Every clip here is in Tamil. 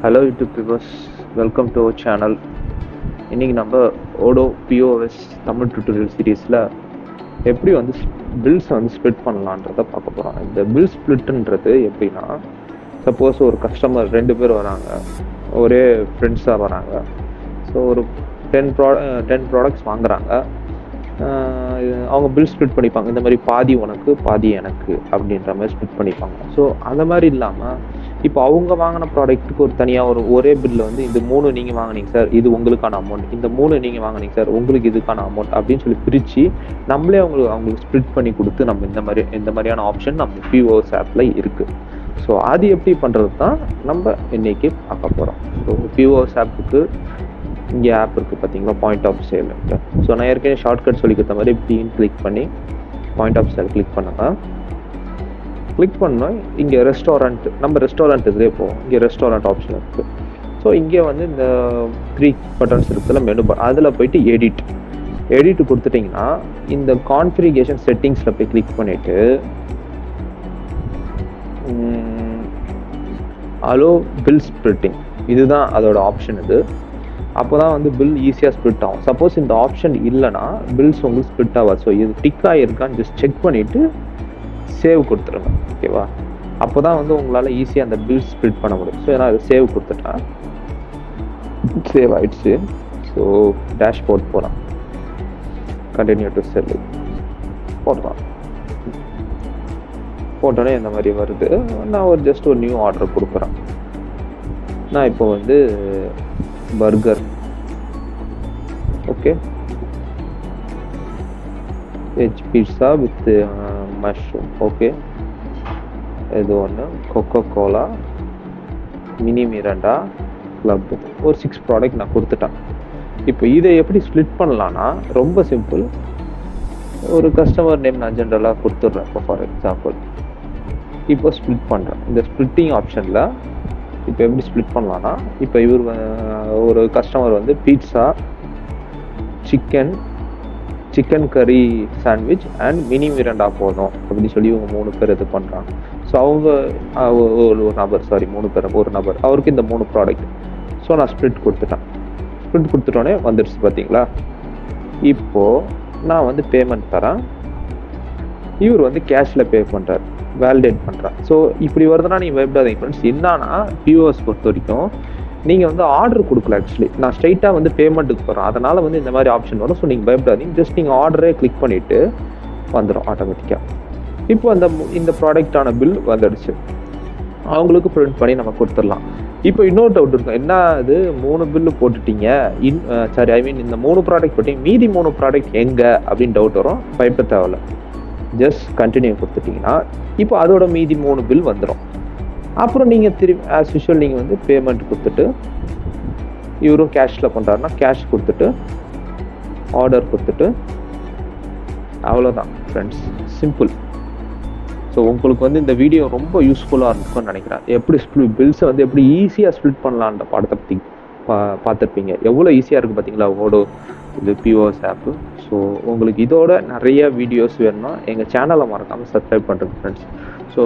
Hello YouTube viewers, welcome to our channel. இன்றைக்கி நம்ம ஓடோ பிஓஎஸ் தமிழ் டியூட்டோரியல் சீரீஸில் எப்படி வந்து பில்ஸை வந்து ஸ்ப்ளிட் பண்ணலான்றதை பார்க்க போகிறோம். இந்த பில் ஸ்ப்ளிட்டுன்றது எப்படின்னா, சப்போஸ் ஒரு கஸ்டமர் 2 பேர் வராங்க, ஒரே ஃப்ரெண்ட்ஸாக வராங்க. ஸோ ஒரு 10 ப்ராடக்ட்ஸ் வாங்குறாங்க. அவங்க பில் ஸ்ப்ளிட் பண்ணிப்பாங்க. இந்த மாதிரி பாதி உனக்கு பாதி எனக்கு அப்படின்ற மாதிரி ஸ்ப்ளிட் பண்ணிப்பாங்க. ஸோ அந்த மாதிரி இல்லாமல் இப்போ அவங்க வாங்கின ப்ராடக்ட்டுக்கு ஒரு தனியாக ஒரே பில்லில் வந்து இது 3 நீங்கள் வாங்கினீங்க சார், இது உங்களுக்கான அமௌண்ட், இந்த 3 நீங்கள் வாங்கினீங்க சார், உங்களுக்கு இதுக்கான அமௌண்ட் அப்படின்னு சொல்லி பிரித்து நம்மளே அவங்களுக்கு ஸ்ப்ளிட் பண்ணி கொடுத்து நம்ம இந்த மாதிரியான ஆப்ஷன் நம்ம பிஓஎஸ் ஆப்பில் இருக்குது. ஸோ அது எப்படி பண்ணுறது தான் நம்ம இன்றைக்கி பார்க்க போகிறோம். ஸோ பிஓஎஸ் ஆப்புக்கு இங்கே ஆப் இருக்குது பார்த்தீங்களா, பாயிண்ட் ஆஃப் சேல்ன்ட்டு. ஸோ நான் ஏற்கனவே ஷார்ட்கட் சொல்லி கொடுத்த மாதிரி இப்படின்னு கிளிக் பண்ணி பாயிண்ட் ஆஃப் சேல் கிளிக் பண்ணுங்கள். கிளிக் பண்ணோம், இங்கே ரெஸ்டாரண்ட், நம்ம ரெஸ்டாரண்ட் இதுலேயே போவோம். இங்கே ரெஸ்டாரண்ட் ஆப்ஷன் இருக்குது. ஸோ இங்கே வந்து இந்த 3 பட்டன்ஸ் இருக்குதுல, மெனு பார், அதில் போயிட்டு எடிட் கொடுத்துட்டிங்கன்னா இந்த கான்ஃபிகரேஷன் செட்டிங்ஸில் போய் கிளிக் பண்ணிவிட்டு அலோ பில் ஸ்ப்ளிட்டிங், இதுதான் அதோட ஆப்ஷன். இது அப்போ தான் வந்து பில் ஈஸியாக ஸ்ப்ளிட் ஆகும். சப்போஸ் இந்த ஆப்ஷன் இல்லைன்னா பில்ஸ் உங்களுக்கு ஸ்ப்ளிட் ஆகாது. ஸோ இது டிக் ஆகிருக்கான்னு ஜஸ்ட் செக் பண்ணிவிட்டு சேவ் கொடுத்துருங்க, ஓகேவா? அப்போ தான் வந்து உங்களால் ஈஸியாக அந்த பில் ஸ்ப்ளிட் பண்ண முடியும். ஸோ நான் சேவ் கொடுத்துட்டேன், சேவ் ஆகிடுச்சு. ஸோ டேஷ்போர்ட் போகலாம், கண்டினியூ டு செல் போடலாம். போட்டோன்னே இந்த மாதிரி வருது. நான் ஜஸ்ட் ஒரு நியூ ஆர்டர் கொடுக்குறேன். நான் இப்போ வந்து burger, okay, veg pizza with mushroom, okay, இது ஒன்று, கொக்கோ கோலா, மினி மிரண்டா, கிளப், ஒரு 6 ப்ராடக்ட் நான் கொடுத்துட்டேன். இப்போ இதை எப்படி ஸ்ப்ளிட் பண்ணலான்னா ரொம்ப சிம்பிள். ஒரு கஸ்டமர் நேம் நான் ஜென்ரலாக கொடுத்துட்றேன். இப்போ ஃபார் எக்ஸாம்பிள் இப்போ ஸ்ப்ளிட் பண்ணுறேன். இந்த ஸ்ப்ளிட்டிங் ஆப்ஷனில் இப்போ எப்படி ஸ்ப்ளிட் பண்ணலான்னா, இப்போ ஒரு கஸ்டமர் வந்து பீட்சா, சிக்கன் கறி சாண்ட்விச் அண்ட் மினி மிரண்டா போதும் அப்படின்னு சொல்லி இவங்க 3 பேர் இது பண்ணுறாங்க. ஸோ அவங்க ஒரு நபர், சாரி 3 பேர், ஒரு நபர், அவருக்கு இந்த 3 ப்ராடக்ட். ஸோ நான் ஸ்ப்ளிட் கொடுத்துட்டோன்னே வந்துடுச்சு பார்த்தீங்களா. இப்போது நான் வந்து பேமெண்ட் தரேன், இவர் வந்து கேஷில் பே பண்ணுறாரு, வேலிடேட் பண்ணுறேன். ஸோ இப்படி வருதுன்னா நீங்கள் பயப்படாதீங்க ஃப்ரெண்ட்ஸ். என்னன்னா பிஓஎஸ் பொறுத்த வரைக்கும் நீங்கள் வந்து ஆர்டர் கொடுக்கல. ஆக்சுவலி நான் ஸ்ட்ரைட்டாக வந்து பேமெண்ட்டுக்கு போகிறேன், அதனால் வந்து இந்த மாதிரி ஆப்ஷன் வரும். ஸோ நீங்கள் பயப்படாதீங்க, ஜஸ்ட் நீங்கள் ஆர்டரே கிளிக் பண்ணிவிட்டு வந்துடும் ஆட்டோமேட்டிக்காக. இப்போ இந்த ப்ராடக்டான பில் வந்துடுச்சு, அவங்களுக்கு பிரிண்ட் பண்ணி நம்ம கொடுத்துடலாம். இப்போ இன்னொரு டவுட் இருக்கும், என்ன இது 3 பில்லு போட்டுட்டீங்க, இந்த 3 ப்ராடக்ட் போட்டீங்க, மீதி 3 ப்ராடக்ட் எங்கே அப்படின்னு டவுட் வரும். பயப்பட தேவையில்ல, ஜஸ்ட் கண்டினியூ கொடுத்துட்டிங்கன்னா இப்போ அதோட மீதி 3 பில் வந்துடும். அப்புறம் நீங்கள் திரும்பி ஆஸ் யூஷுவல் நீங்கள் வந்து பேமெண்ட் கொடுத்துட்டு, இவரும் கேஷில் பண்ணுறாருன்னா கேஷ் கொடுத்துட்டு ஆர்டர் கொடுத்துட்டு அவ்வளோதான் ஃப்ரெண்ட்ஸ், சிம்பிள். ஸோ உங்களுக்கு வந்து இந்த வீடியோ ரொம்ப யூஸ்ஃபுல்லாக இருக்கும்னு நினைக்கிறேன். எப்படி பில்ஸை வந்து எப்படி ஈஸியாக ஸ்ப்ளிட் பண்ணலான்ற பாடத்தை பற்றி பார்த்துருப்பீங்க. எவ்வளோ ஈஸியாக இருக்குது பார்த்தீங்களா ஓடோ இது பிஓஎஸ் ஆப்பு. ஸோ உங்களுக்கு இதோட நிறைய வீடியோஸ் வேணும்னா எங்கள் சேனலை மறக்காமல் சப்ஸ்கிரைப் பண்ணுறேங்க ஃப்ரெண்ட்ஸ். ஸோ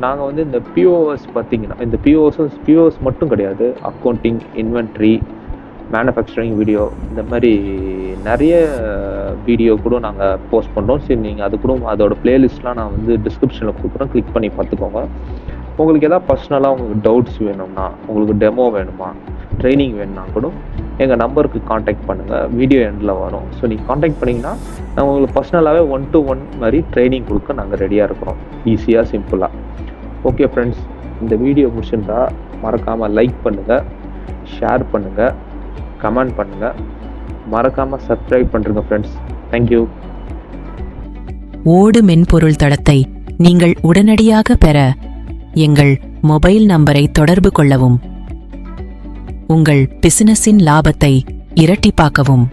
நாங்கள் வந்து இந்த பிஓஎஸ் பார்த்தீங்கன்னா, இந்த பிஓஎஸ் மட்டும் கிடையாது, அக்கௌண்டிங், இன்வென்ட்ரி, மேனுஃபேக்சரிங் வீடியோ, இந்த மாதிரி நிறைய வீடியோ கூட நாங்கள் போஸ்ட் பண்ணுறோம். சரி, நீங்கள் அது கூட அதோட பிளேலிஸ்ட்லாம் நான் வந்து டிஸ்கிரிப்ஷனில் கொடுக்குறேன், கிளிக் பண்ணி பார்த்துக்கோங்க. உங்களுக்கு எதாவது பர்சனலாக உங்களுக்கு டவுட்ஸ் வேணும்னா, உங்களுக்கு டெமோ வேணுமா, ட்ரைனிங் வேணும்னா கூட எங்கள் நம்பருக்கு காண்டாக்ட் பண்ணுங்கள், வீடியோ எண்டில் வரும். ஸோ நீங்கள் காண்டாக்ட் பண்ணிங்கன்னா நாங்கள் உங்களுக்கு பர்சனலாகவே 1-to-1 மாதிரி ட்ரைனிங் கொடுக்க நாங்கள் ரெடியாக இருக்கிறோம், ஈஸியாக, சிம்பிளாக. ஓகே ஃப்ரெண்ட்ஸ், இந்த வீடியோ முடிச்சிருந்தா மறக்காமல் லைக் பண்ணுங்கள், ஷேர் பண்ணுங்கள், கமெண்ட் பண்ணுங்கள், மறக்காமல் சப்ஸ்கிரைப் பண்ணுறங்க ஃப்ரெண்ட்ஸ். தேங்க்யூ. ஓடு மென்பொருள் தளத்தை நீங்கள் உடனடியாக பெற எங்கள் மொபைல் நம்பரை தொடர்பு கொள்ளவும். உங்கள் பிசினஸின் லாபத்தை இரட்டிப்பாக்கவும்.